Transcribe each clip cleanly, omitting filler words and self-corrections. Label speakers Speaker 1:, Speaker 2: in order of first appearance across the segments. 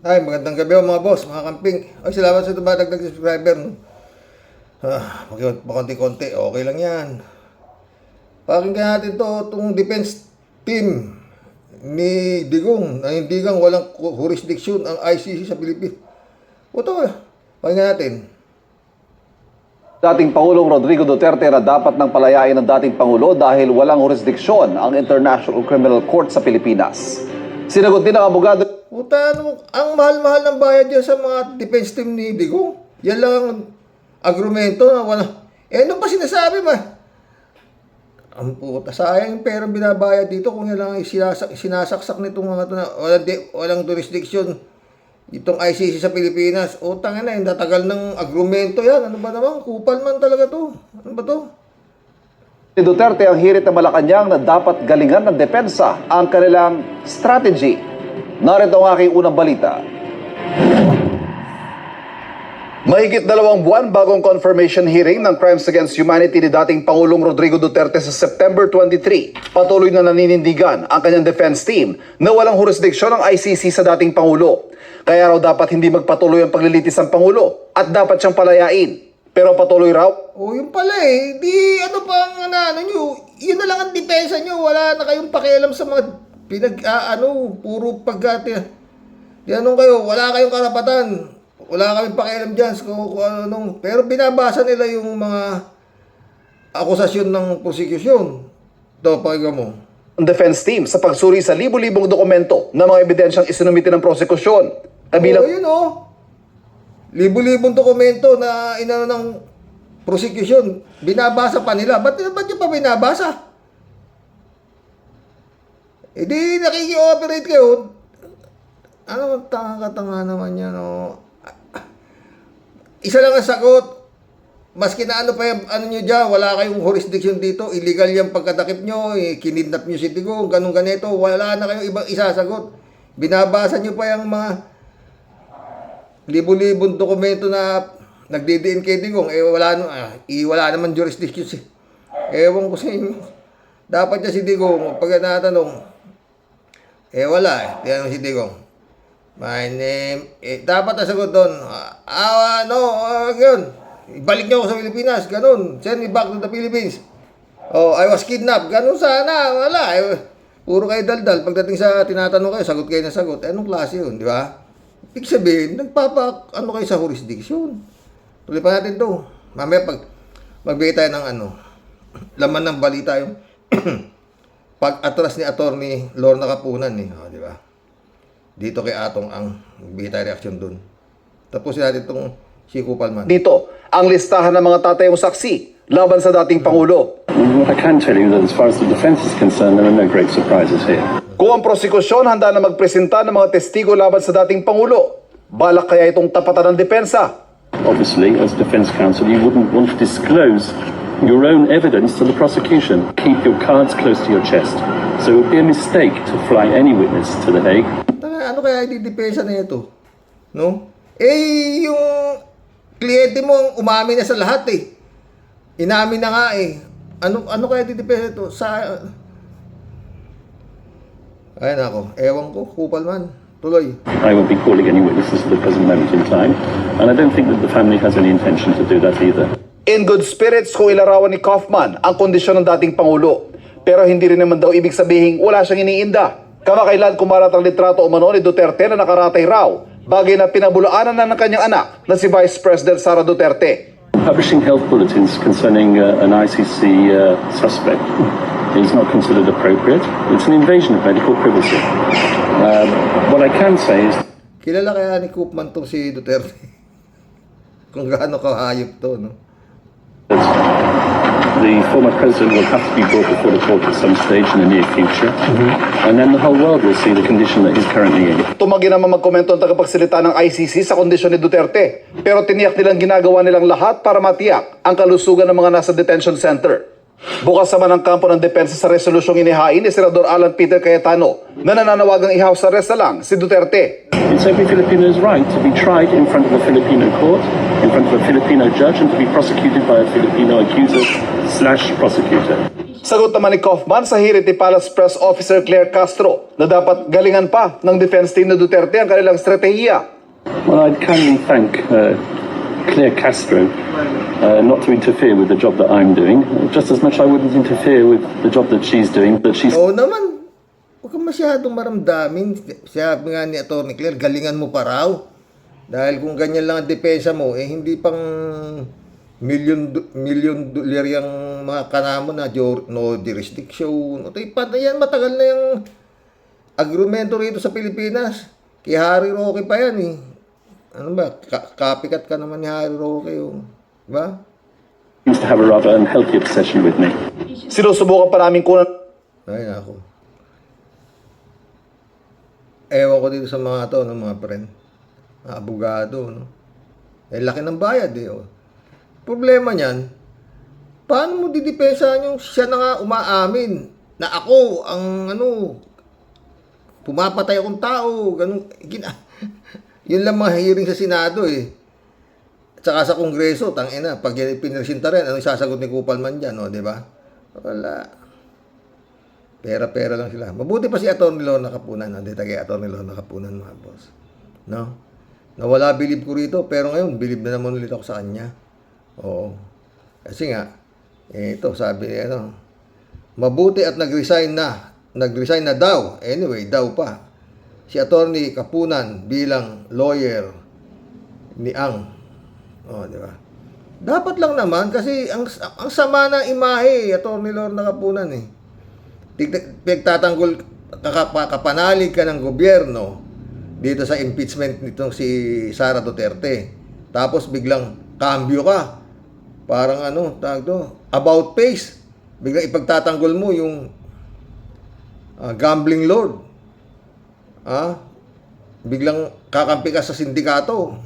Speaker 1: Ay, magandang gabi mga boss, mga kamping. Ay, salamat sa tumatagdag subscriber. No? Pakunti-konti, okay lang yan. Pakinggan natin itong defense team ni Digong. Nanindigang walang jurisdiction ang ICC sa Pilipinas. Pakinggan natin.
Speaker 2: Dating Pangulong Rodrigo Duterte na dapat nang palayain ng dating Pangulo dahil walang jurisdiksyon ang International Criminal Court sa Pilipinas. Sinagot din ng abogado.
Speaker 1: Ang mahal-mahal ng bayad dyan sa mga defense team ni Digong. Yan lang ang agrumento na wala. Ano pa sinasabi ba? Ang puta, sayang yung perang binabayad dito kung yan lang ay sinasaksak nitong mga ito na walang jurisdiction itong ICC sa Pilipinas. Tangina, yung tatagal ng agrumento yan. Ano ba naman? Kupal man talaga to. Ano ba to?
Speaker 2: Ni Duterte ang hirit na Malacanang na dapat galingan ng depensa ang kanilang strategy. Narito ang aking unang balita. Mahigit 2 buwan bagong confirmation hearing ng Crimes Against Humanity ni dating Pangulong Rodrigo Duterte sa September 23, patuloy na naninindigan ang kanyang defense team na walang jurisdiksyon ng ICC sa dating Pangulo. Kaya raw dapat hindi magpatuloy ang paglilitis ng Pangulo at dapat siyang palayain. Pero patuloy raw.
Speaker 1: Yun pala eh. Di ano pa ang ano nyo. Yun na lang ang depensa nyo. Wala na kayong pakialam sa mga puro pagkati. Di anong kayo. Wala kayong karapatan. Wala kayong pakialam dyan. Pero binabasa nila yung mga akusasyon ng prosecution. Ito, pakinggan mo.
Speaker 2: Ang defense team sa pagsuri sa libo-libong dokumento na mga ebidensyang isinumite ng prosekusyon. Kabilang
Speaker 1: Yun libo-libong dokumento na inano ng prosecution, binabasa pa nila. Ba't nyo pa binabasa? Di nakiki-operate kayo. Ano, tanga-tanga naman yan, no? Isa lang ang sagot. Maski na ano pa yung, ano nyo dyan, wala kayong jurisdiction dito, illegal yung pagkadakip nyo, kinidnap nyo si Digong, ganun ganito, wala na kayong ibang isasagot. Binabasa nyo pa yung mga libo-libong dokumento na nagdidiin kay Digong, wala naman jurisdiction si. Ewan ko sa inyo. Dapat niya si Digong, pag natanong, wala Tiyan si Digong. My name, dapat nasagot doon, yun. Ibalik niyo ako sa Pilipinas, ganun. Send me back to the Philippines. I was kidnapped, ganun sana, wala. Puro kayo daldal. Pagdating sa tinatanong kayo, sagot kayo na sagot. Anong klase yun, di ba? Ibig sabihin, ano kayo sa jurisdiction. Tuloy pa natin to. Mamaya magbigay tayo ng laman ng balita yung pag-atras ni Attorney Lorna Kapunan, di ba? Dito kay Atong ang magbigay tayo reaksyon dun. Tapusin natin itong si Kupalman.
Speaker 2: Dito, ang listahan ng mga tatayong saksi laban sa dating Pangulo.
Speaker 3: What I can tell you that as far as the defense is concerned, there are no great surprises here.
Speaker 2: Kung ang prosekusyon handa na magpresenta ng mga testigo laban sa dating Pangulo, balak kaya itong tapatan ng depensa?
Speaker 3: Obviously, as defense counsel, you wouldn't want to disclose your own evidence to the prosecution. Keep your cards close to your chest. So it would be a mistake to fly any witness to The Hague.
Speaker 1: Ano kaya i-depensa na ito? No? Yung kliyente mo ang umamin na sa lahat Inamin na nga Ano kaya i-depensa ito? Ayun ako. Ewan ko. Kupalman. Tuloy.
Speaker 3: I won't be calling any witnesses at the present moment in time, and I don't think that the family has any intention to do that either.
Speaker 2: In good spirits kung ilarawan ni Kaufman ang kondisyon ng dating Pangulo. Pero hindi rin naman daw ibig sabihin wala siyang iniinda. Kamakailan kumalat ang litrato umano ni Duterte na nakaratay raw, bagay na pinabulaanan na ng kanyang anak na si Vice President Sara Duterte.
Speaker 3: Publishing health bulletins concerning an ICC suspect is not considered appropriate. It's an invasion of medical privacy. What I can say is...
Speaker 1: Kilala kaya ni Koopman tong si Duterte? Kung gaano kahayop to, no?
Speaker 3: The former president will have to be brought before the court at some stage in the near future. And then the whole world will see the condition that he's currently in.
Speaker 2: Tumagi naman magkomento ang tagapagsalita ng ICC sa kondisyon ni Duterte. Pero tiniyak nilang ginagawa nilang lahat para matiyak ang kalusugan ng mga nasa detention center. Bukas naman ang kampo ng depensa sa resolusyong inihain ni Senador Alan Peter Cayetano na nananawagang i-house arrest na lang si Duterte.
Speaker 3: It's every Filipino's right to be tried in front of a Filipino court, in front of a Filipino judge, and to be prosecuted by a Filipino accuser/prosecutor.
Speaker 2: Sagot naman ni Kaufman sa hirit ni Palace Press Officer Claire Castro na dapat galingan pa ng defense team na Duterte ang kanilang strategiya.
Speaker 3: Well, I'd kindly thank Claire Castro not to interfere with the job that I'm doing, just as much I wouldn't interfere with the job that she's doing, but she's...
Speaker 1: Oo naman, huwag kang masyadong maramdamin. Sabi nga ni Atty. Claire, galingan mo pa raw. Dahil kung ganyan lang ang depensa mo, hindi pang million dollar yung mga kanamo na no jurisdiction. Yan, matagal na yung agrumento rito sa Pilipinas. Kay Harry Roque pa yan eh. Ano ba? Copycat ka naman ni Harry Roque. Oh. Diba?
Speaker 3: seems to have a rather unhealthy obsession with me.
Speaker 2: Sinusubukan pa namin kunan
Speaker 1: Ay, ako. Ewan ko dito sa mga to, no, mga friend. Mga abogado, no? Laki ng bayad, eh. Oh. Problema niyan, paano mo didepensahan yung siya na nga umaamin na ako ang pumapatay akong tao, ganun. Yun lang mga hearing sa Senado, eh. At saka sa Kongreso, tangina, pag pinresinta rin, anong sasagot ni Kupalman dyan, no, di ba? Wala. Pera-pera lang sila. Mabuti pa si Atty. Lorna Kapunan, hindi tagay Atty. Lorna Kapunan, mga boss. No? Nawala bilib ko rito, pero ngayon, bilib na naman ulit ako sa kanya. Oo. Kasi nga, ito, sabi niya, mabuti at nag-resign na daw. Anyway, daw pa. Si Atty. Kapunan bilang lawyer ni Ang. Oh, di ba? Dapat lang naman kasi ang sama ng imahe, Atty. Lorna Kapunan eh. Pagtatanggol kapanalig ka ng gobyerno dito sa impeachment nitong si Sara Duterte. Tapos biglang cambio ka. Parang about face. Biglang ipagtatanggol mo yung gambling lord. Biglang kakampi ka sa sindikato.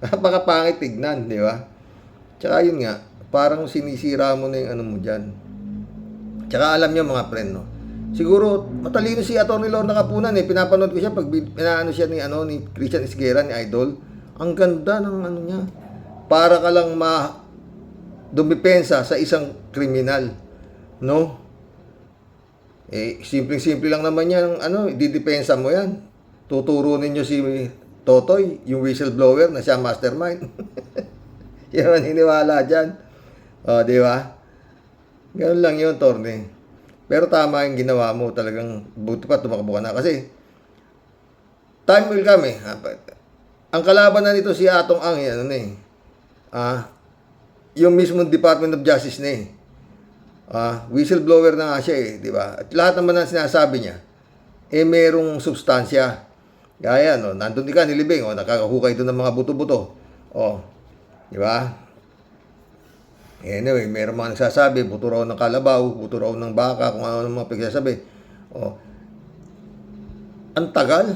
Speaker 1: Napakapangit tignan, di ba? Tsaka yun nga, parang sinisira mo na yung mo dyan. Tsaka alam niyo mga friend, no? Siguro, matalino si Atty. Lorna Kapunan eh. Pinapanood ko siya pag pinaano siya ni Christian Esguerra, ni Idol. Ang ganda ng niya. Para ka lang dumipensa sa isang kriminal. No? Simpleng-simple lang naman yan. Didepensa mo yan. Tuturo ninyo si Totoy, yung whistleblower na siya mastermind. Siya maniniwala dyan. O, di ba? Ganun lang yun, Torne. Pero tama yung ginawa mo. Talagang buti pa tumakbo ka na. Kasi, time will come eh. Ang kalaban na nito si Atong Ang, yung mismong Department of Justice na eh. Whistleblower na nga siya eh, di ba? At lahat naman ang sinasabi niya, merong substansya. Gaya, nandun ka, nilibing, nakakahukay doon ng mga buto-buto. Di ba? Anyway, meron mga nagsasabi, buto raw ng kalabaw, buto raw ng baka, kung ano mga pagsasabi. Ang tagal.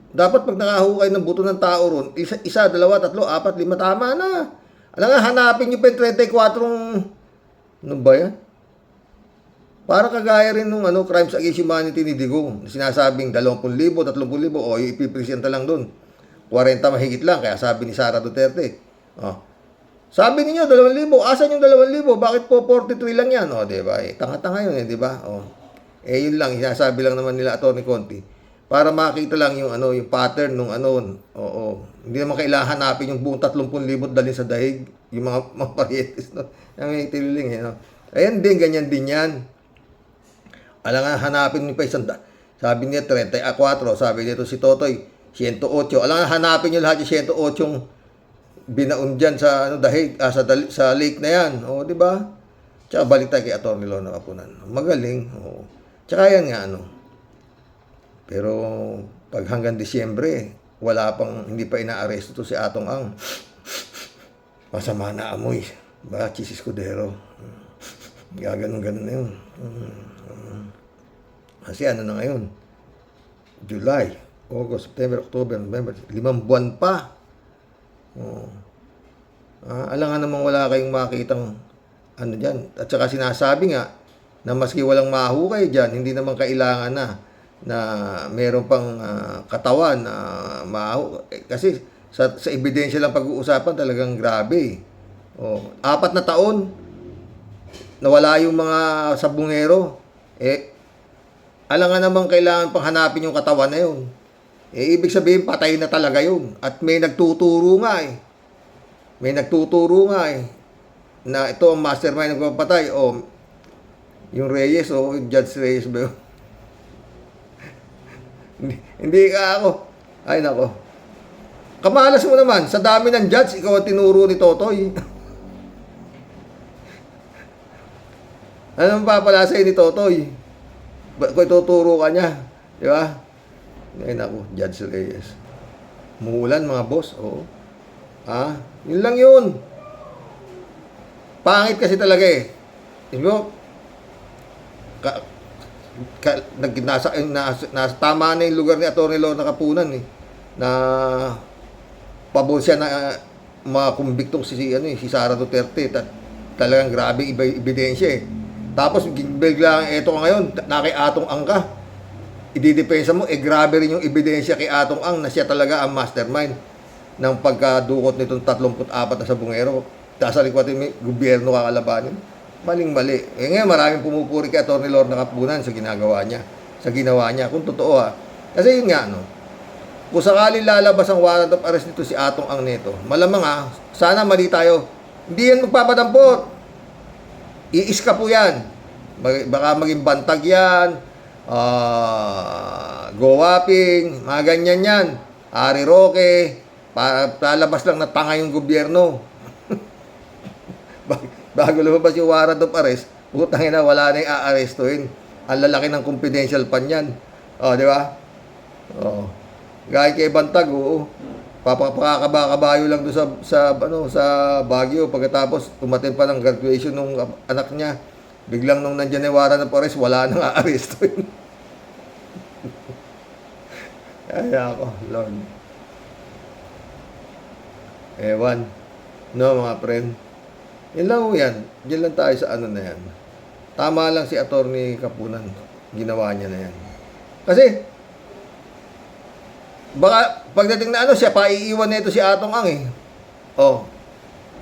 Speaker 1: Dapat pag nakahukay ng buto ng tao ron, isa, dalawa, tatlo, apat, lima, tama na. Alam nga, hanapin nyo pa yung 34 ano ba yan? Para kagaya rin nung Crimes Against Humanity ni Digong. Sinasabing 20,000, 30,000, ipipresenta lang doon. 40 mahigit lang, kaya sabi ni Sara Duterte. Sabi niyo 2,000, asan yung 2,000? Bakit po 43 lang yan? Diba? Tanga-tanga yun, di ba? Yun lang, sinasabi lang naman nila Atty. Conti. Para makita lang yung yung pattern nung Hindi naman kailangan hanapin yung buong 30,000 dalhin sa dahig, yung mga parietes, Yung may tililing, Ayan din, ganyan din yan. Alam nga, hanapin niyo pa isang, sabi niya 34, sabi nito si Totoy, 108. Alam nga, hanapin niyo lahat yung 108 yung binaon dyan sa dahig, sa lake na yan. Di ba? Tsaka balik tayo kay Atty. Lorna Kapunan. Magaling. Tsaka yan nga, Pero, pag hanggang Disyembre, hindi pa ina-arresto to si Atong Ang. Masama na amoy. Ba, Chis Escudero. Ganun-ganun na yun. Kasi na ngayon? July, August, September, October, November. 5 buwan pa. Alam nga namang wala kayong makitang ano dyan. At saka sinasabi nga, na maski walang mahukay dyan, hindi naman kailangan na meron pang katawan na kasi sa ebidensya lang pag-uusapan talagang grabe. Oh, 4 na taon nawala yung mga sabungero. Alam nga naman kailangan pang hanapin yung katawan na yun. Ibig sabihin patay na talaga yun. At may nagtuturo nga na ito ang mastermind ng pagpapatay. Yung Reyes yung Judge Reyes ba yun? Hindi ka ako. Ay nako. Kamalas mo naman. Sa dami ng judge, ikaw ang tinuro ni Totoy. Anong papala sa'yo ni Totoy? Kung ituturo ka niya. Di ba? Ay nako, Judge Reyes. Muulan mga boss. Oo. Yun lang yun. Pangit kasi talaga eh. Diba? Nasa tama na yung lugar ni Atty. Lorna Kapunan na pabor siya na makumbiktong si Sara Duterte talagang grabe ebidensya tapos biglang eto ka ngayon nakiatong ang ka ididepensa mo grabe rin yung ebidensya kay Atong Ang na siya talaga ang mastermind ng pagkadukot nitong 34 na sabungero sa likod ng gobyerno kakalabanin. Maling-mali. Ngayon, maraming pumupuri kay Atty. Lorna Kapunan sa ginawa niya. Kung totoo Kasi yun nga, kung sakali lalabas ang warrant of arrest nito si Atong Ang neto, malamang sana mali tayo. Hindi yan magpapadampot. Iiska po yan. Baka maging bantag yan, go-wapping, mga ganyan yan. Ari Roque, lalabas lang na tanga yung gobyerno. Bago lumabas yung warrant of arrest, putang ina, wala na yung aarestuhin. Ang lalaki ng confidential pan yan. Di ba? Gaya kay Bantag, papakakabayo lang doon sa Baguio. Pagkatapos, tumatin pa ng graduation ng anak niya. Biglang nung nandiyan yung warrant of arrest, wala nang aarestuhin. Ay, ako, Lord. Ewan. No, mga friend. Yan lang yan. Diyan lang tayo sa ano na yan. Tama lang si Atty. Kapunan. Ginawa niya na yan. Kasi, baka pagdating na siya pa iiwan nito si Atong Ang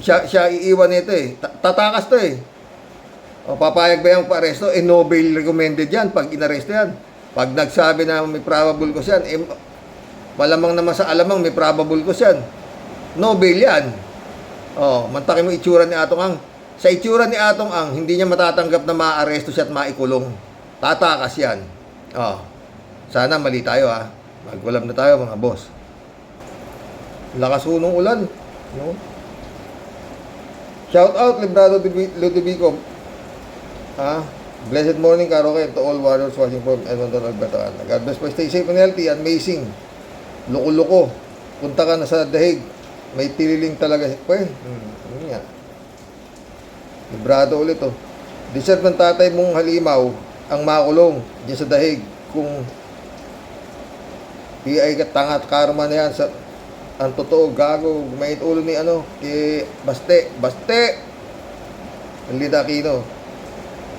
Speaker 1: Siya iiwan nito Tatakas to papayag ba yung pa-aresto? No bail recommended yan pag inaresto yan. Pag nagsabi na may probable cause yan, malamang naman sa alamang may probable cause yan. No bail yan. Mantakin mo itsura ni Atong Ang. Sa itsura ni Atong Ang, hindi niya matatanggap na ma-aresto siya at maikulong. Tatakas yan. Sana mali tayo Magwalab na tayo mga boss. Lakas ng ulan. Shout out Librado Ludovico. Blessed morning Karoke to all warriors watching from Edmonton, Alberta. God bless po. Stay safe and healthy. Amazing. Loko-loko. Punta ka na sa dahig. May tililing talaga. Yun nga. Librado ulit Deserve ng tatay mong halimaw ang makulong diyan sa dahig. Kung PI ka tanga at karma na yan ang totoo, gago, may ulo ni kay Baste. Lida Aquino.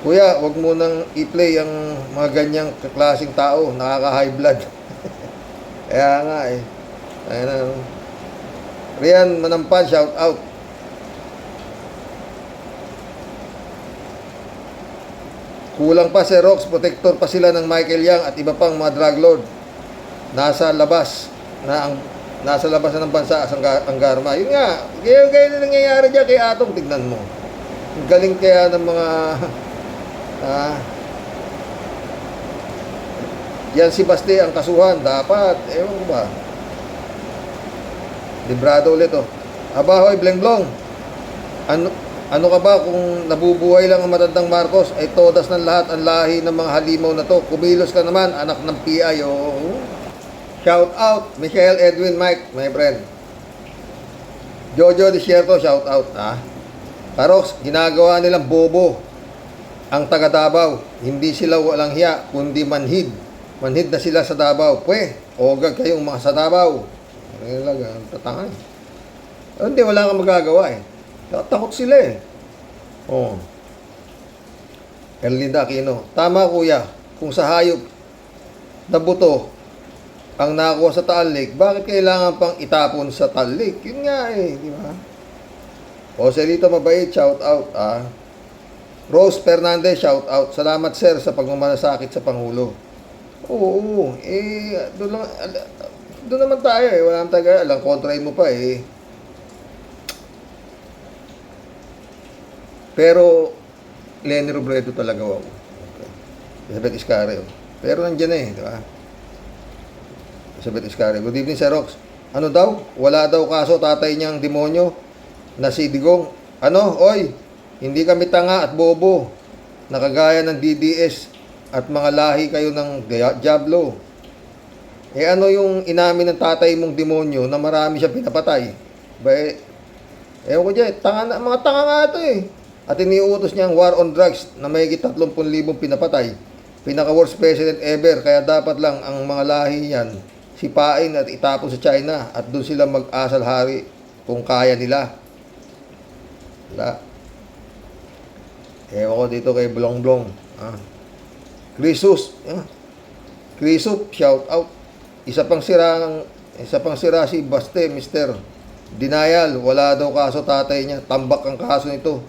Speaker 1: Kuya, wag mo nang i-play ang mga ganyang klaseng tao, nakaka-high blood. Kaya nga Ayan na. Rian Manampan, shout out. Kulang pa si Rox, protector pa sila ng Michael Yang at iba pang mga drug lord. Nasa labas na ng bansa ang Garma. Yun nga, gaya na nangyayari dyan kay Atong, tignan mo. Ang galing kaya ng mga yan si Baste ang kasuhan, dapat, ewan ko ba. Librado ulit Abahoy, Blenglong. Ano ka ba kung nabubuhay lang ang matandang Marcos ay todas ng lahat ang lahi ng mga halimaw na to. Kumilos ka naman, anak ng PI. Shout out, Michael Edwin Mike, my friend. Jojo Desierto, shout out. Karox, ginagawa nilang bobo ang taga Davao. Hindi sila walang hiya, kundi manhid. Manhid na sila sa Davao. Ogag kayong mga sa Davao. Tatangay. Hindi, wala kang magagawa Takot sila Oh. Erlinda Aquino. Tama kuya, kung sa hayop na buto ang nakuha sa Taal Lake, bakit kailangan pang itapon sa Taal Lake? Yun nga eh, di ba? Joselito Mabait, shout out. Rose Fernandez, shout out. Salamat sir sa pagmamalasakit sa Pangulo. Oo, doon naman tayo eh. Wala naman tayo, alam, kontrahin mo pa eh. Pero, Lenny Robredo talaga, wow. Okay. Elizabeth Iscario. Pero nandiyan eh, di ba? Elizabeth Iscario. Good evening, Sir Rox. Ano daw? Wala daw kaso tatay niyang demonyo na si Digong. Ano? Oy, hindi kami tanga at bobo. Nakagaya ng DDS at mga lahi kayo ng Diablo. Eh ano yung inamin ng tatay mong demonyo na marami siya pinapatay? Ba, ewan ko dyan, mga tanga nga ito eh. At iniutos niya ang war on drugs na may 30,000 pinapatay. Pinaka-worst president ever, kaya dapat lang ang mga lahi yan sipain at itapon sa China at doon sila mag-asal hari kung kaya nila. Wala. Ewan ko dito kay Blong. Crisus. Crisup, shout out. Isa pang sira si Baste, Mr. Denial, wala daw kaso tatay niya. Tambak ang kaso nito.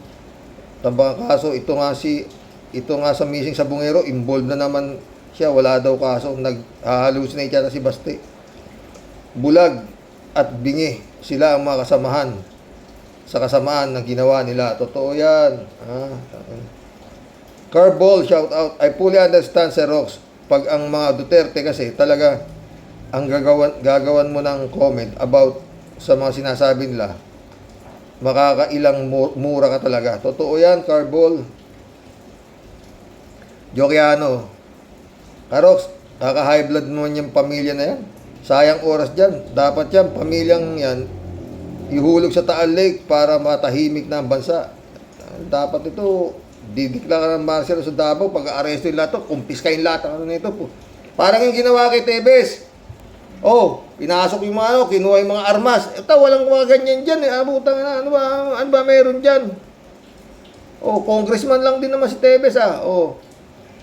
Speaker 1: Tambak ang kaso. Ito nga sa missing sa Bungero, involved na naman siya, wala daw kaso. Nag-hallucinate yata si Baste. Bulag at bingi, sila ang mga kasamahan sa kasamaan na ginawa nila. Totoo yan. Carball, shout out. I fully understand, Sir Rox. Pag ang mga Duterte kasi talaga ang gagawan mo ng comment about sa mga sinasabi nila, makakailang mura ka talaga. Totoo yan, Carball. Jokiano. Karox, kaka-high blood mo yung pamilya na yan. Sayang oras dyan. Dapat yan, pamilyang yan, ihulog sa Taal Lake para matahimik na ang bansa. Dapat ito, dideklara ng martial sa Davao, pag-aresto yung lahat, kumpiskain lahat. Ano na ito po? Parang yung ginawa kay Tebes. Pinasok yung mga kinuha yung mga armas. Ito, walang mga ganyan dyan. Abutang na, ano ba meron dyan? Congressman lang din naman si Tebes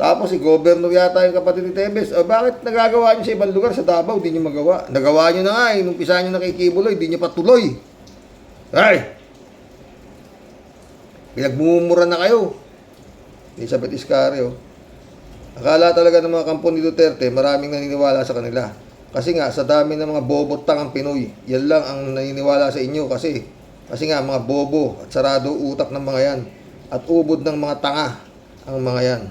Speaker 1: Tapos si governor yata yung kapatid ni Tebes. Bakit nagagawa nyo sa ibang lugar sa Davao, di nyo magawa? Nagawa nyo na nga nung pisa nyo na kay Kibuloy, di nyo patuloy. Ay! Pinagmumura na kayo. Elizabeth Iscario. Akala talaga ng mga kampo ni Duterte, maraming naniniwala sa kanila. Kasi nga, sa dami ng mga bobo tangang Pinoy, yan lang ang naniniwala sa inyo kasi nga, mga bobo at sarado utak ng mga yan. At ubod ng mga tanga ang mga yan.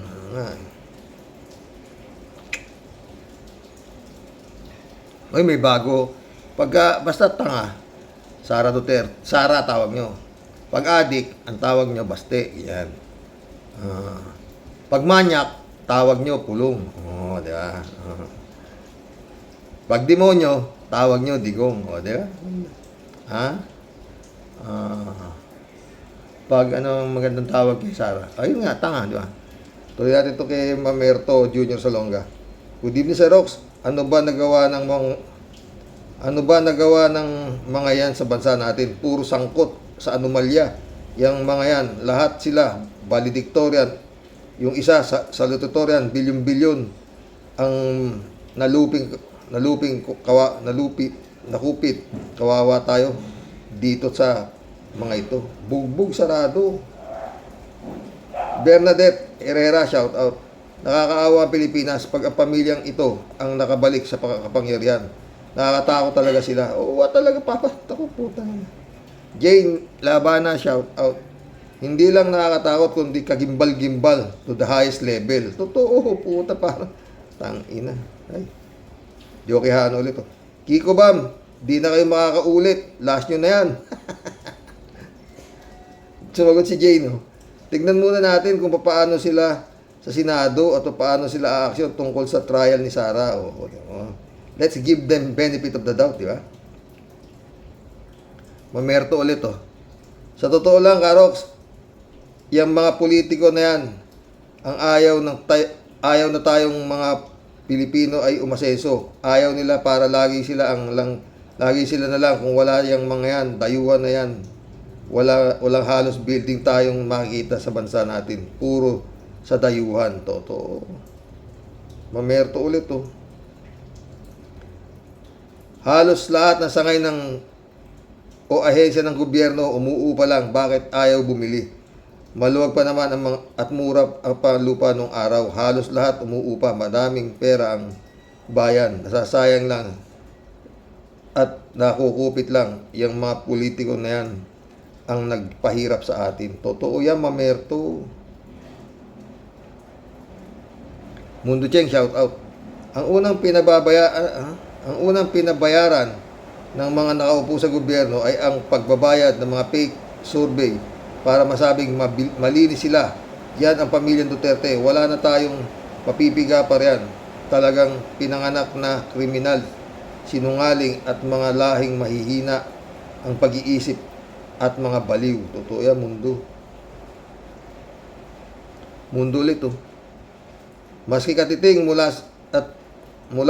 Speaker 1: May bago. Basta tanga, Sara Duterte. Sara tawag nyo. Pag adik, ang tawag nyo Baste. Yan. Pag manyak, tawag nyo Pulong. Di ba? Pag demonyo, tawag nyo Digong. Di ba? Pag magandang tawag kay Sara. Ayun nga, tanga, di ba? Tuloy natin ito kay Mamerto Jr. Salonga. Good evening, Sir Rox. Ano ba nagawa ng mga yan sa bansa natin? Puro sangkot sa anomalya. Yang mga yan, lahat sila, valedictorian. Yung isa, salutatorian, bilyon-bilyon. Ang nakupit. Kawawa tayo dito sa mga ito. Bugbog sarado. Bernadette Herrera, shout out. Nakakaawa ang Pilipinas pag ang pamilyang ito ang nakabalik sa kapangyarihan. Nakakatakot talaga sila. Talaga ako puta. Jane Labana, shout out. Hindi lang nakakatakot kundi kagimbal-gimbal to the highest level. Totoo, puta parang tangina. Ay. Jokehano ulit. Kiko Bam, di na kayo makakaulit. Last nyo na yan. Sumagot si Jane. Tignan muna natin kung paano sila sa Senado at paano sila aaksyon tungkol sa trial ni Sara. Let's give them benefit of the doubt, di ba? Mamerto ulit, Sa totoo lang, Karox, yung mga politiko na yan, ang ayaw na tayong mga Pilipino ay umaseso. Ayaw nila para lagi sila na lang kung wala yung mga yan, dayuhan na yan. Walang halos building tayong makikita sa bansa natin. Puro sa dayuhan. Totoo. Mamerto ulit to. Halos lahat ng sangay ng o ahensya ng gobyerno umuupa lang. Bakit ayaw bumili? Maluwag pa naman at mura ang panlupa nung araw. Halos lahat umuupa. Madaming pera ang bayan. Nasasayang lang at nakukupit lang. Yung mga politiko na yan ang nagpahirap sa atin. Totoo yan, Mamerto. Mundo Cheng, shout out. Ang unang pinabayaran ng mga nakaupo sa gobyerno ay ang pagbabayad ng mga fake survey para masabing malinis sila. Yan ang pamilyang Duterte. Wala na tayong mapipiga pa riyan. Talagang pinanganak na kriminal, sinungaling at mga lahing mahihina ang pag-iisip at mga baliw. Totoo yan, mundo. Mundo ulit oh. Maski katiting mula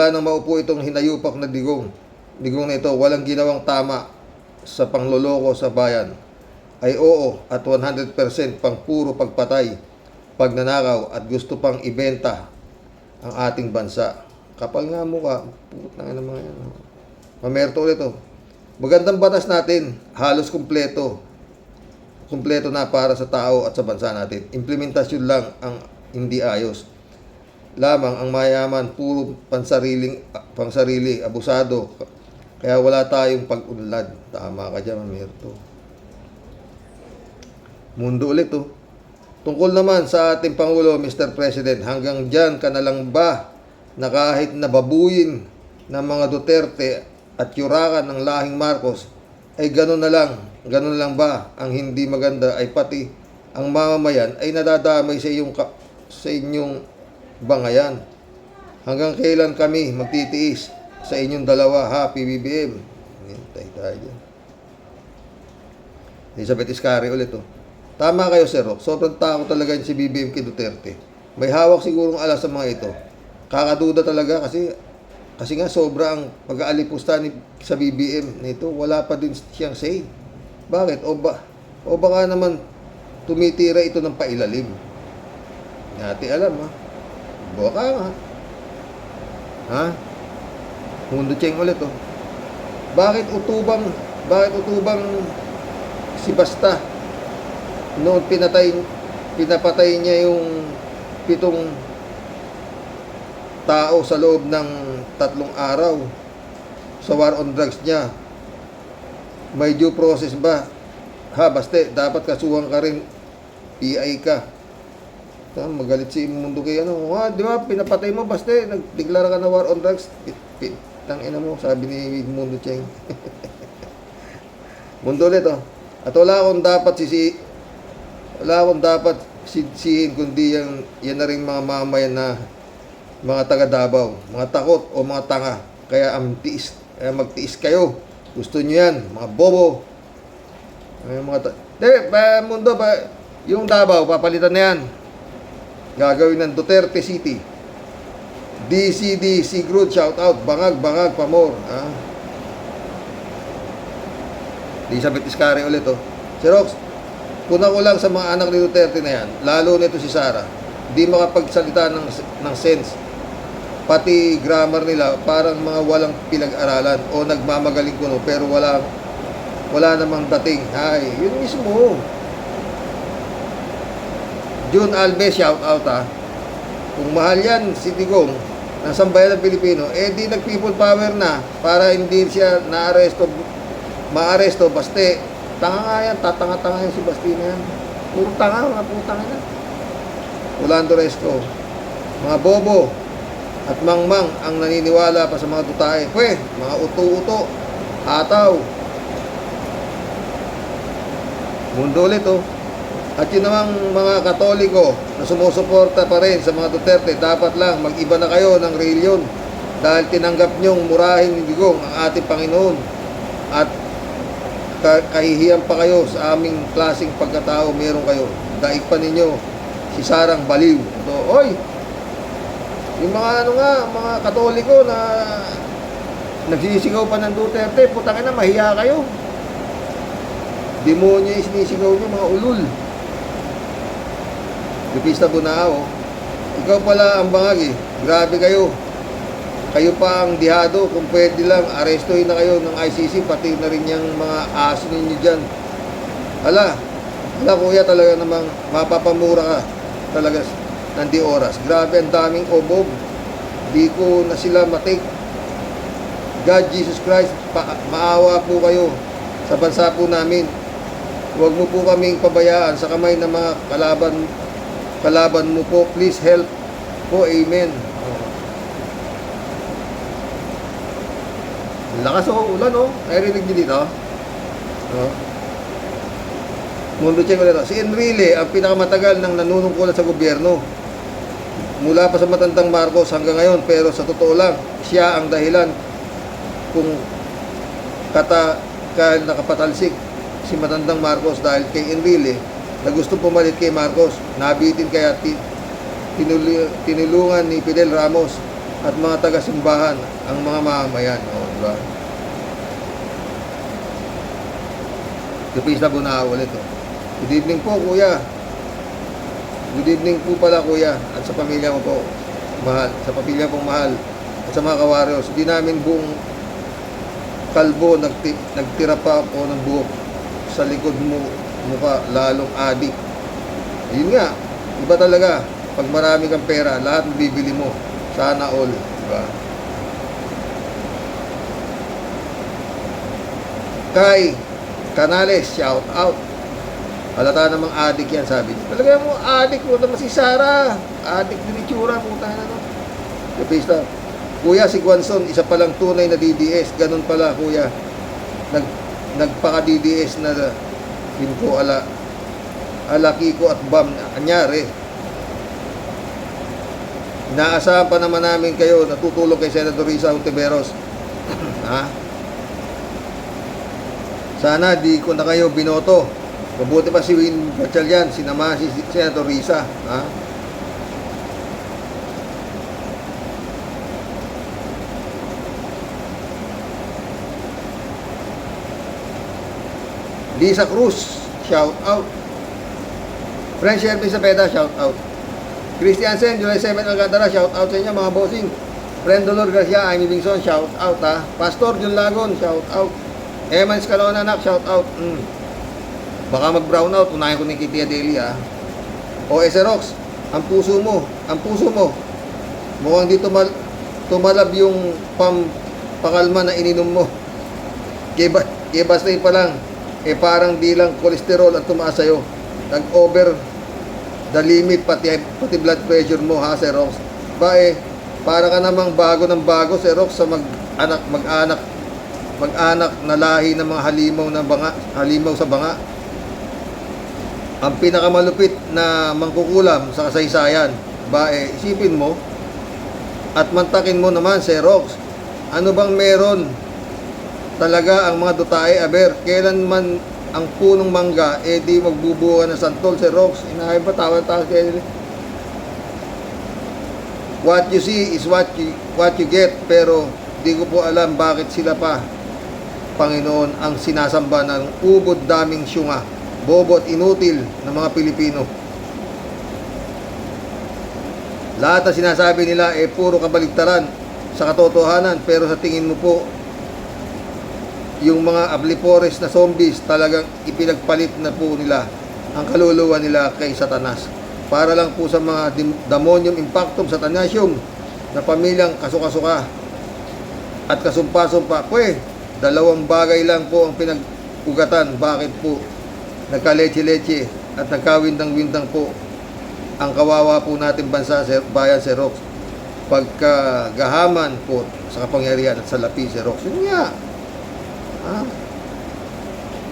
Speaker 1: nang maupo itong hinayupak na digong na ito, walang ginawang tama sa pangloloko sa bayan. Ay oo, at 100% pang puro pagpatay, pagnanakaw at gusto pang ibenta ang ating bansa. Kapal nga mukha, putang ina mga yan. Mamerto ulit oh. Magandang batas natin, halos kumpleto na para sa tao at sa bansa natin. Implementasyon lang ang hindi ayos. Lamang ang mayaman, puro pansarili, abusado. Kaya wala tayong pag-unlad. Tama ka dyan, Mamerto. Mundo ulit oh. Tungkol naman sa ating Pangulo, Mr. President, hanggang dyan ka na lang ba na kahit nababuyin ng mga Duterte at yurakan ng lahing Marcos, ay gano'n na lang ba ang hindi maganda ay pati ang mamamayan ay nadadamay sa inyong bangayan? Hanggang kailan kami magtitiis sa inyong dalawa, ha, PBBM? Hintay tayo. Elizabeth Iscari ulit oh. Tama kayo, Sir Rock. Sobrang takot talaga si BBM kay Duterte. May hawak sigurong alas sa mga ito. Kakaduda talaga kasi nga sobra ang pag-aalipusta sa BBM nito. Wala pa din siyang say. Bakit? O baka naman tumitira ito ng pailalim. Hindi alam ha. Baka nga. Ha? Mundo Cheng ulit oh. Bakit utubang si Basta noon pinapatay niya yung 7 tao sa loob ng 3 araw sa war on drugs niya? May due process ba? Ha, Baste, dapat kasuhan ka rin. PI ka. Magalit si Mundo kay ano. Di ba, pinapatay mo, Baste, nagdeklara ka na war on drugs. Tangina mo, sabi ni Mundo Cheng. Mundo ulit oh. At wala akong dapat sisihin kundi yan na rin mga mamayan na mga taga Davao, mga takot o mga tanga. Kaya magtiis kayo. Gusto nyo yan, mga bobo. Mundo ba, yung Davao, papalitan na yan. Gagawin ng Duterte City. DCD, Sigrud, shout out. Bangag, pamor. Ha? Elizabeth Iscari ulit oh. Si Rox, puna ko lang sa mga anak ni Duterte na yan, lalo nito si Sara. Di makapagsalita ng sense. Pati grammar nila parang mga walang pinag-aralan o nagmamagaling kuno pero wala namang dating. Hay, yun mismo. June Alves, shout out ha. Kung mahal yan si Digong ng sambayan ng Pilipino, di nag-people power na para hindi siya maaresto. Baste, tanga nga yan, tatanga-tanga yan si Basti na yan. Puro tanga, mga putang na. Rolando Resco, mga bobo at mangmang ang naniniwala pa sa mga tutahe. Mga uto-uto, ataw. Mundo ulit oh. At yun namang mga Katoliko na sumusuporta pa rin sa mga Duterte, dapat lang mag-iba na kayo ng reliyon dahil tinanggap nyong murahin ni Digong ang ating Panginoon at kahihiyan pa kayo sa aming klaseng pagkatao meron kayo. Daig pa ninyo si Sarang baliw. So, yung mga mga Katoliko na nagsisigaw pa ng Duterte, putangin na, mahiya kayo. Demonyo yung sinisigaw niyo, mga ulul. Lupista Bunao, ikaw pala ang bangag eh. Grabe kayo. Kayo pa ang dihado. Kung pwede lang, arestuhin na kayo ng ICC, pati na rin yung mga aso ninyo dyan. Ala kuya, talaga namang mapapamura ka talaga ng di oras. Grabe, ang daming obob. Di ko na sila matik. God, Jesus Christ, maawa po kayo sa bansa po namin. Huwag mo po kaming pabayaan sa kamay ng mga kalaban mo po. Please help po. Amen. Lakas ulan narinig niyo dito. Mundo check ulit. Si Enrile ang pinakamatagal ng nanunungkulan sa gobyerno. Mula pa sa matandang Marcos hanggang ngayon, pero sa totoo lang, siya ang dahilan kung nakapatalsik si matandang Marcos dahil kay Enrile na gusto pumalit kay Marcos. Nabitin kaya tinulungan ni Fidel Ramos at mga taga-simbahan ang mga mamamayan. Diba? Lupista Bunao ulit. Good evening po, kuya. Good evening po pala, kuya. At sa pamilya mo po, mahal. Sa pamilya pong mahal. At sa mga kawaryos. Hindi namin buong kalbo nagtira pa po ng buhok sa likod mo mukha, lalong adik. Yun nga, iba talaga. Pag marami kang pera, lahat bibili mo. Sana all. Diba? Kay Canales, shout out. Halata namang adik yan, sabi niya. Talaga mo, adik mo naman si Sarah. Adik din itsura, puta na no. Kapista. Kuya, si Guanzon, isa palang tunay na DDS. Ganun pala, kuya. Nagpaka-DDS na Kiko ala Kiko at Bam. Anyari. Inaasahan pa naman namin kayo na tutulong kay Senator Risa Hontiveros. Ha? Sana di ko na kayo binoto. Mabuti pa si Win Gatchalian, sinama si Senator Risa. Ha? Lisa Cruz, shout out. French Shelby Zapeda, shout out. Christian Sen, July 7 Alcantara, shout out sa inyo mga bossing. Friend Dolor Garcia, Amy Bingson, shout out ha. Pastor Jun Lagon, shout out. Eman Escalona, anak, shout out. Baka mag-brown out, unahin ko ni Kitty Adeli ha. O Eserox, ang puso mo, mukhang di tumalab yung pakalma na ininom mo. Kaya basta pa lang, parang di lang kolesterol at tumaas sa'yo. Nag-over the limit, pati blood pressure mo ha, Serox. Para ka namang bago ng bago, Serox, sa mag-anak na lahi ng mga halimaw sa banga. Ang pinakamalupit na mangkukulam sa kasaysayan. Isipin mo at mantakin mo naman, Serox. Ano bang meron talaga ang mga dutae, kailan man ang punong mangga, di magbubuo ng santol, Serox. Inahay ba, tawa-tawa kayo. What you see is what you get, pero di ko po alam bakit sila pa, Panginoon, ang sinasamba ng ubod daming syunga, bobo at inutil ng mga Pilipino. Lahat na sinasabi nila puro kabaligtaran sa katotohanan, pero sa tingin mo po, yung mga ablipores na zombies, talagang ipinagpalit na po nila ang kaluluwa nila kay Satanas. Para lang po sa mga demonium impactum satanasium na pamilyang kasuka-suka at kasumpa-sumpa. Dalawang bagay lang po ang pinag-ugatan. Bakit po nagka-leche-leche at nagka-windang-windang po ang kawawa po natin bansa, bayan, Serox? Pagkagahaman po sa kapangyarihan at sa lapi, Serox. Yun nga.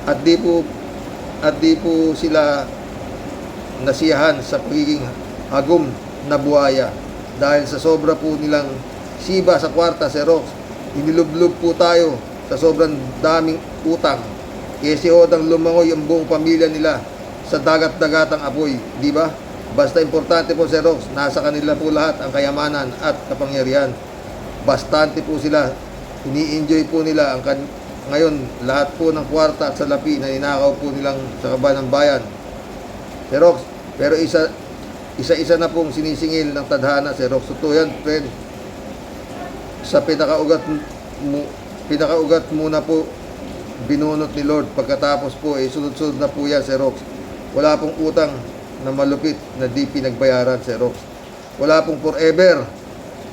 Speaker 1: At di po sila nasiyahan sa pagiging hagom na buhaya dahil sa sobra po nilang siba sa kwarta, Serox. Inilublob po tayo sa sobrang daming utang. Kasi odang lumangoy ang buong pamilya nila sa dagat-dagatang apoy, di ba? Basta importante po, Serox, nasa kanila po lahat ang kayamanan at kapangyarihan. Bastante po sila, ini-enjoy po nila ang Ngayon, lahat po ng kwarta at salapi na ninakaw po nilang sa kaban ng bayan. Xerox, pero isa-isa na pong sinisingil ng tadhana, Xerox. Totoo yan, friend. Sa pinakaugat muna po binunot ni Lord. Pagkatapos po, sunod-sunod na po yan, Xerox. Wala pong utang na malupit na di pinagbayaran, Xerox. Wala pong forever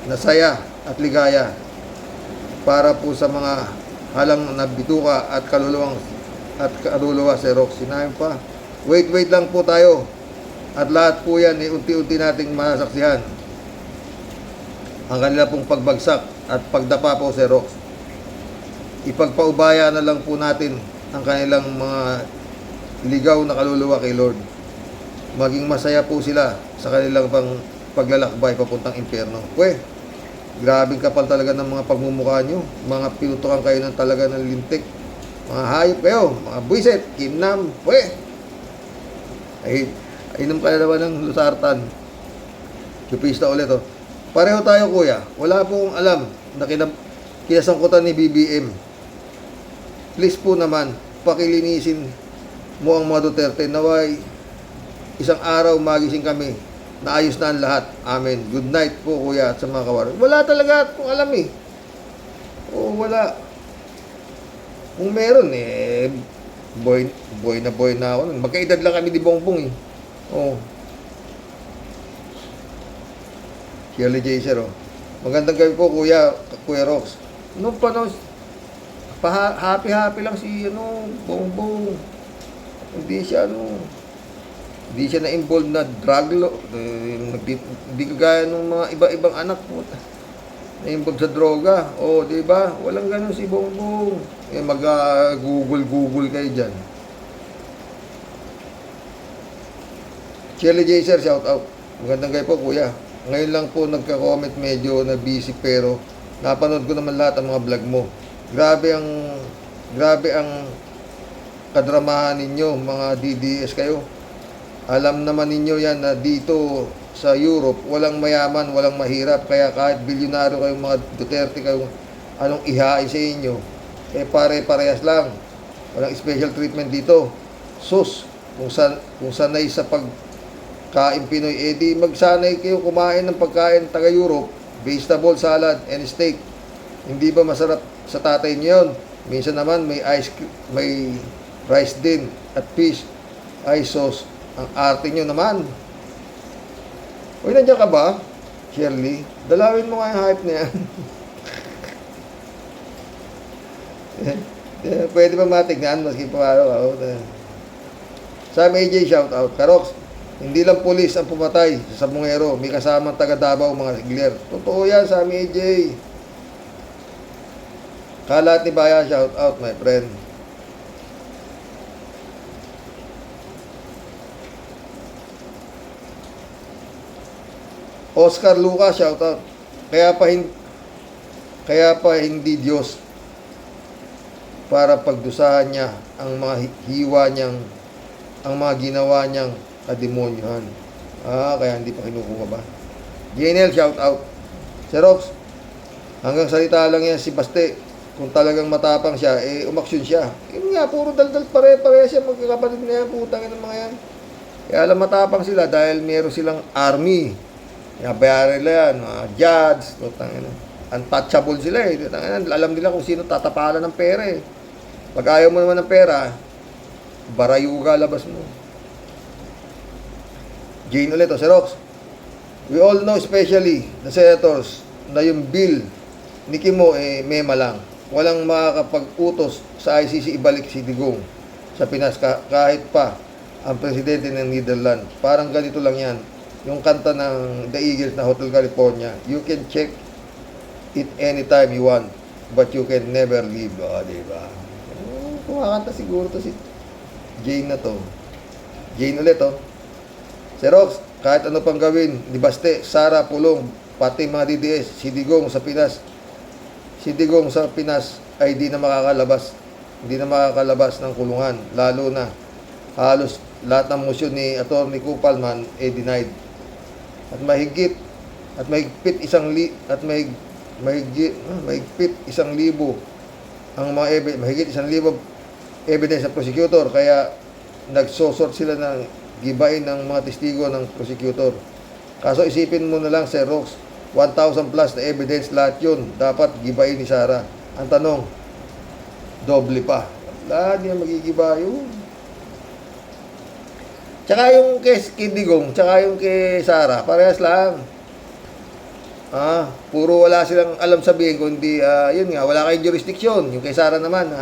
Speaker 1: na saya at ligaya para po sa mga halang na bituka at kaluluwa, Xerox. Sinabi pa, wait lang po tayo. At lahat po yan, unti-unti nating masasaksihan ang kanila pong pagbagsak at pagdapa po, Xerox. Ipagpaubaya na lang po natin ang kanilang mga ligaw na kaluluwa kay Lord. Maging masaya po sila sa kanilang paglalakbay papuntang impyerno. Grabing kapal talaga ng mga pagmumukha nyo. Mga pinutukan kayo ng talaga ng lintik. Mga hayop kayo, mga buisit, kinam, ay, inom ka na naman ng lusartan. Lupista ulit, oh. Pareho tayo, kuya. Wala pong alam na kinasangkutan ni BBM. Please po naman, pakilinisin mo ang mga Duterte. Naway, isang araw magising kami. Naayos na ang lahat. Amen. Good night po, kuya, at sa mga kawaran. Wala talaga kung alam eh. Oo, wala. Kung meron boy na ako. Magkaedad lang kami di Bongbong eh. Oo. Shirley Jaser, oh. Magandang gabi po, Kuya Rox. Noong panahon, happy lang si, Bongbong. Hindi siya, hindi siya na-involved na drug law. Hindi kagaya ng mga iba-ibang anak po. Na-involved sa droga. O, di ba? Walang ganun si Bongbong. Mag-google kayo dyan. Shirley Jaser, shout out. Magandang gabi po, kuya. Ngayon lang po nagka-comment, medyo na busy, pero napanood ko naman lahat ang mga vlog mo. Grabe ang kadramahan ninyo, mga DDS kayo. Alam naman ninyo yan na dito sa Europe, walang mayaman, walang mahirap. Kaya kahit bilyonaryo kayong mga Duterte kayong anong ihain sa inyo, pare-parehas lang. Walang special treatment dito. Sus, kung sanay sa pagkain Pinoy, di magsanay kayo kumain ng pagkain taga-Europe, vegetable salad and steak. Hindi ba masarap sa tatay niyo yun? Minsan naman may rice din at fish, ice sauce. Ang arte nyo naman. Uy, nandiyan ka ba, Shirley? Dalawin mo nga yung hype na yan. Pwede ba matignan? Maski pa ako. Sa AJ, shout out. Karox, hindi lang pulis ang pumatay sa Sabungero. May kasamang taga Davao, mga sigler. Totoo yan, sa AJ. Kalat ni Baya, shout out, my friend. Oscar Lucas, shout out. Kaya pa hindi Diyos para pagdusahan niya ang mga hiwa niyang, ang mga ginawa niyang kademonyohan. Kaya hindi pa kinukuha ba? JNL, shout out. Xerox, hanggang salita lang yan si Baste. Kung talagang matapang siya, umaksyon siya. Yun nga, puro daldal pare-pare siya, magkakapatid na yan, putang ng mga yan. Kaya alam matapang sila dahil meron silang army. Bayaran nila yan, mga judge, untouchable sila eh. Alam nila kung sino tatapalan ng pera eh. Pag ayaw mo naman ng pera, barayuga labas mo. Jane ulit, Xerox. We all know, especially the senators, na yung bill ni Kimo mema lang. Walang makakapag-utos sa ICC ibalik si Digong sa Pinas kahit pa ang presidente ng Netherlands. Parang ganito lang yan. Yung kanta ng The Eagles na Hotel California, you can check it anytime you want, but you can never leave. Diba? Kumakanta siguro to si Jane na to. Jane ulit, oh. Xerox, kahit ano pang gawin, ni Baste, Sara, Pulong, pati mga DDS, si Digong sa Pinas ay di na makakalabas. Hindi na makakalabas ng kulungan. Lalo na, halos lahat ng motion ni Atty. Kupalman denied. At mahigpit 1,000 ang mga mahigit 1,000 evidence sa prosecutor, kaya nagsosort sila ng gibain ng mga testigo ng prosecutor. Kaso isipin mo na lang, Sir Rox, 1,000 plus na evidence, lahat yun dapat gibain ni Sara. Ang tanong, doble pa. Lahat niya magigiba yun. Tsaka yung kay Digong, tsaka yung kay Sara, parehas lang. Puro wala silang alam sabihin, kundi, yun nga, wala kayong jurisdiction. Yung kay Sara naman,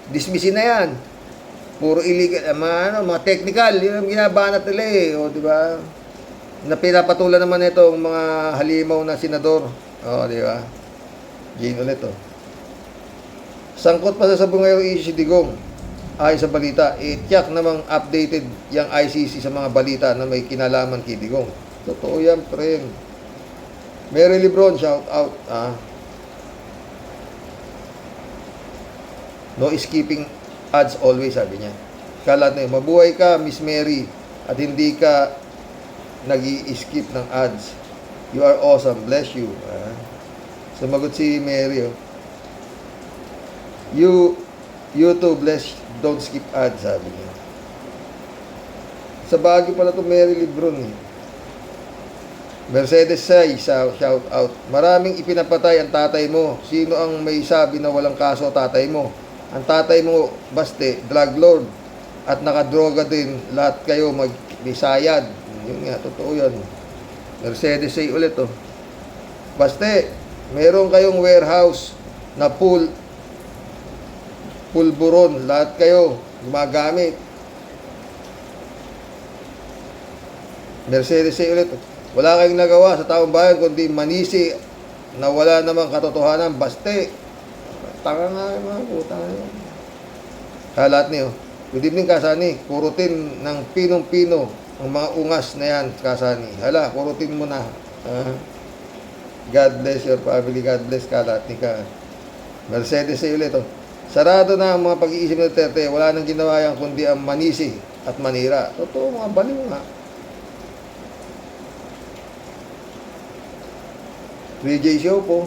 Speaker 1: dismissin na yan. Puro illegal, mga technical, yun ang ginabanat nila eh. O, di ba? Na pinapatulan naman itong mga halimaw na senador. O, di ba? Gin ulit, oh. Sangkot pa sa sabungayong issue si Digong. Ayon sa balita, tiyak namang updated yung ICC sa mga balita na may kinalaman kay Digong. Totoo yan, friend. Mary Lebron, shout out. No skipping ads always, sabi niya. Kalat na yun, mabuhay ka, Miss Mary, at hindi ka nag-i-skip ng ads. You are awesome. Bless you. Sumagot si Mary, oh. You too, bless. Don't skip ads, sabi niya. Sa Baguio pala to Mary Lebron, eh. Mercedes Say, shout out. Maraming ipinapatay ang tatay mo. Sino ang may sabi na walang kaso tatay mo? Ang tatay mo, baste, drug lord, at nakadroga din. Lahat kayo mag-bisayad. Yun nga, totoo yan. Mercedes Say ulit, oh. Baste, meron kayong warehouse na pulburon. Lahat kayo gumagamit. Mercedes Say ulit, oh. Wala kayong nagawa sa taong bayan kundi manisi na wala namang katotohanan. Baste. Tanga nga mga puta. Lahat niyo. Good evening, Kasani. Kurutin ng pinong-pino ang mga ungas na yan, Kasani. Hala, kurutin mo na. God bless your family. God bless Kalat ni ka. Mercedes Say ulit, oh. Sarado na ang mga pag-iisip ng Duterte. Wala nang ginawa yan kundi ang manisi at manira. Totoo, mga baliw nga. 3J Show po.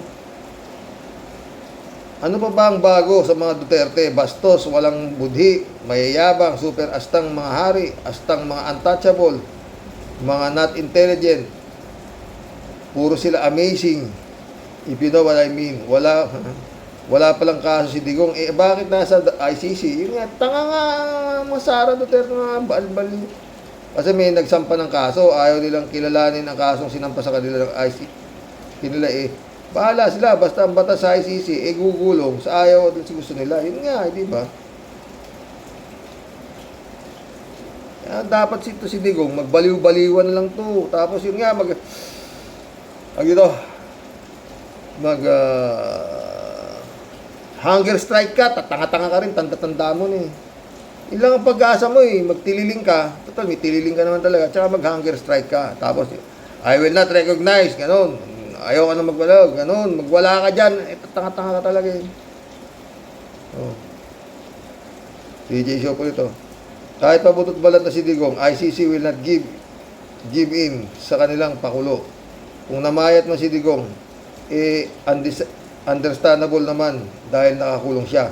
Speaker 1: Ano pa ba ang bago sa mga Duterte? Bastos, walang budhi, mayayabang, super astang mga hari, astang mga untouchable, mga not intelligent. Puro sila amazing. If you know what I mean. Wala palang kaso si Digong. Bakit nasa ICC? Yun nga, tanga nga mga Sara Duterte, mga bal-bal. Kasi may nagsampa ng kaso, ayaw nilang kilalanin ang kasong sinampa sa kanila ng ICC. Kinila bahala sila, basta ang batas sa ICC, gugulong sa ayaw din sa gusto nila. Yun nga, di ba? Dapat si Digong, magbaliw-baliwan lang to. Tapos yun nga, hunger strike ka, tatanga-tanga ka rin, tanda-tanda mo eh. Yun lang ang pag-asa mo eh, magtililing ka, total may tililing ka naman talaga, tsaka mag-hunger strike ka. Tapos, I will not recognize, ganon. Ayaw ka na magwala, ganun. Magwala ka dyan, tanga-tanga ka talaga eh. Oh. DJ Show po ito. Kahit pabutot balat na si Digong, ICC will not give in sa kanilang pakulo. Kung namayat mo si Digong, understandable naman dahil nakakulong siya.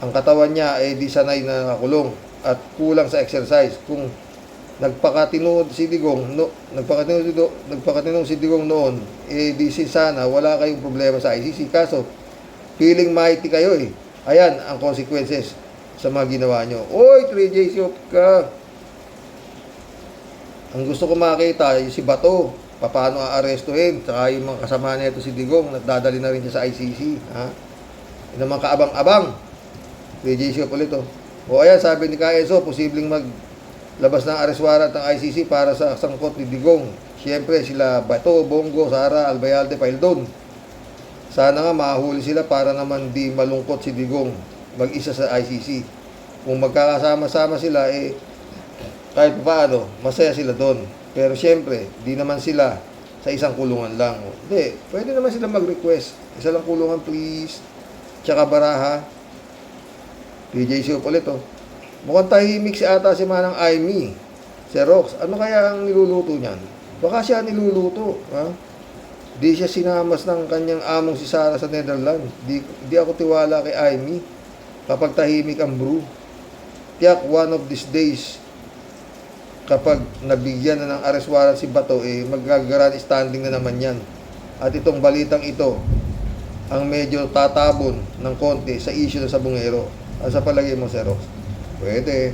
Speaker 1: Ang katawan niya di sanay na nakakulong at kulang sa exercise. Kung nagpakatinod si Digong, nagpakatinod si Digong noon, di sana wala kayong problema sa ICC. Kaso, feeling mighty kayo eh. Ayan ang consequences sa mga ginawa nyo. Oy, 3J Shop ka. Ang gusto ko makita, yung si Bato, paano aarestuhin, saka yung mga kasama nito si Digong, dadali na rin siya sa ICC. Yung mga kaabang-abang. 3J Shop ulit, oh. O ayan, sabi ni Kaeso, posibleng labas ng arrest warrant ng ICC para sa sangkot ni Digong. Siyempre sila Bato, Bongo, Sara, Albayalde, Paildon. Sana nga mahuli sila para naman di malungkot si Digong mag-isa sa ICC. Kung magkakasama-sama sila, kahit paano, masaya sila doon. Pero siyempre, di naman sila sa isang kulungan lang. Hindi, pwede naman sila mag-request. Isa lang kulungan please. Tsaka baraha. PJ Show ulit, oh. Mukhang tahimik si ata si Manang Aimee. Si Rox, ano kaya ang niluluto niyan? Baka siya niluluto. Di siya sinamas ng kanyang among si Sarah sa Netherlands. Di ako tiwala kay Amy kapag tahimik ang brew. Tiyak, one of these days, kapag nabigyan na ng arrest warrant si Bato, magagaran standing na naman yan. At itong balitang ito, ang medyo tatabon ng konti sa issue ng Sabungero. Ano sa palagay mo, Sir Rox? Pwede.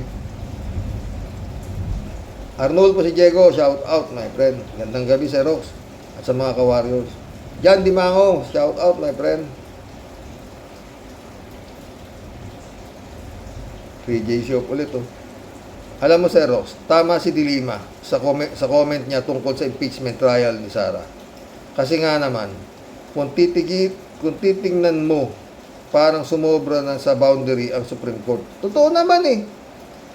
Speaker 1: Arnold po si Diego, shout out, my friend. Gandang gabi, Sir Rox. At sa mga ka-warriors. Jan Dimango, shout out, my friend. 3J Shop ulit, oh. Alam mo, Sir Rox, tama si Dilima sa comment niya tungkol sa impeachment trial ni Sara. Kasi nga naman, kung titingnan mo, parang sumobra na sa boundary ang Supreme Court. Totoo naman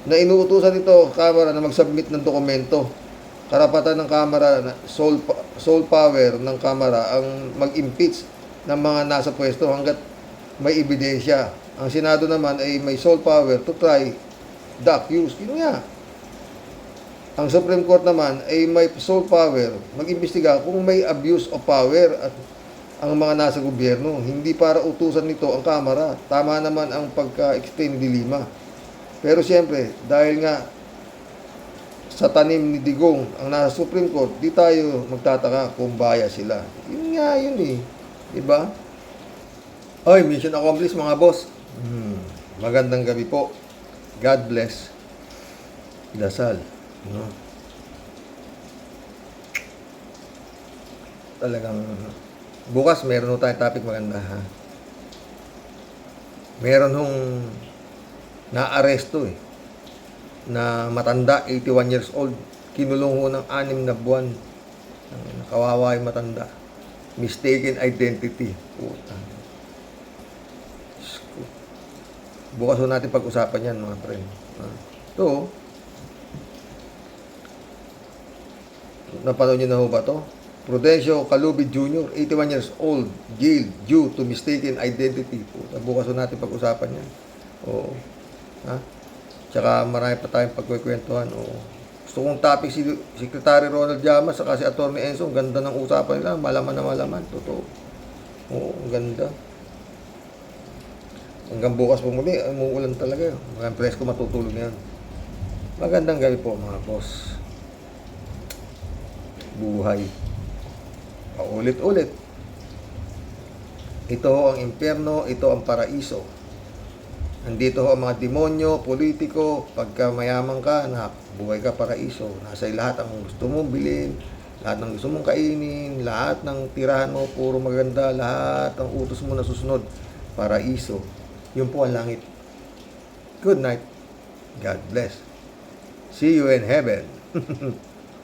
Speaker 1: na inuutusan ito Kamara na mag-submit ng dokumento. Karapatan ng Kamara, sole power ng Kamara ang mag-impeach ng mga nasa pwesto hanggat may ebidensya. Ang Senado naman ay may sole power to try the accused. Yun nga. Ang Supreme Court naman ay may sole power mag-imbestiga kung may abuse of power at ang mga nasa gobyerno. Hindi para utusan nito ang Kamara. Tama naman ang pagka-explain ni Dilima. Pero siyempre, dahil nga sa tanim ni Digong ang nasa Supreme Court, di tayo magtataka kung bias sila. Yun nga yun Diba? Oy, mission accomplished mga boss. Magandang gabi po. God bless. Dasal. No? Talagang bukas meron ho tayong topic maganda ha. Meron hong na-aresto na matanda, 81 years old. Kinulong ho ng 6 na buwan. Kawawa yung matanda. Mistaken identity. Puta. Bukas ho natin pag-usapan yan, mga friend. Ito, napanood nyo na ho ba ito? Prudencio Calubid Jr., 81 years old, jailed due to mistaken identity. Puta, bukas ho natin pag-usapan yan. Oo. Ha? Tsaka marami pa tayong pagkukwentuhan. Oo. Gusto kong topic si Secretary Ronald Llamas saka si Atty. Enzo. Ang ganda ng usapan nila. Malaman na malaman. Totoo. Oo, ang ganda. Hanggang bukas po muli, umuulan talaga. Mga presko matutulog na yan. Magandang gabi po mga boss. Buhay. Paulit-ulit. Ito ang impyerno, ito ang paraiso. Nandito ho ang mga demonyo, politiko, pagka mayaman ka, buhay ka paraiso. Nasa lahat ang gusto mong bilhin, lahat ng gusto mong kainin, lahat ng tirahan mo, puro maganda, lahat ng utos mo na susunod, paraiso. Yun po ang langit. Good night. God bless. See you in heaven.